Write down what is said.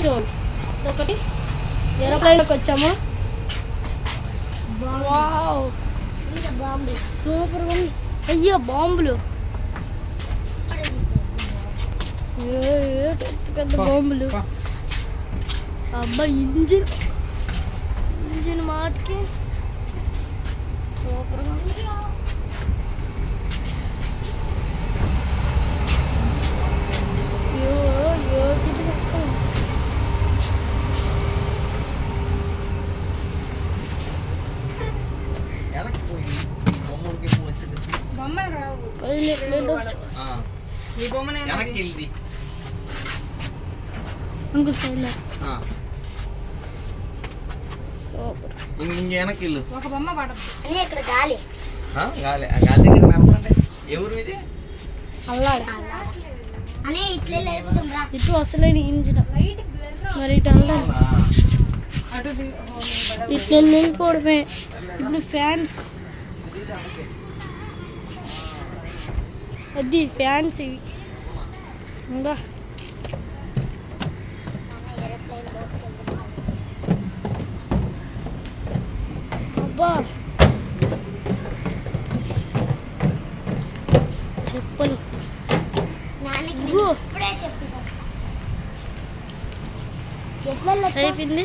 ఒకటి ఏరోప్లేన్లోకి వచ్చాము. Wow bomb super ఉంది. అయ్యో బాంబులు, పెద్ద బాంబులు. అబ్బా ఇంజిన్ మాటకి సూపర్ ఉంది. అంకుల్ చైలర్ సూపర్. వెనక్కి వెళ్ళు. ఒక బొమ్మ పడదు అని ఇక్కడ గాలి గాలి గాలి దగ్గర నడపండి. ఎవరు ఇది? అల్లాడు అని ఇట్లా వెళ్ళిపోతాం రా. ఇటు అసలేని ఇంజిన్ మరి ఇటు అల్లాడు ఇట్లా వెళ్ళిపోవడమే. ఇప్పుడు ఫ్యాన్స్, అది ఫ్యాన్స్ ఇవి ఉందా. అబ్బా చెప్పలు అయిపోయింది.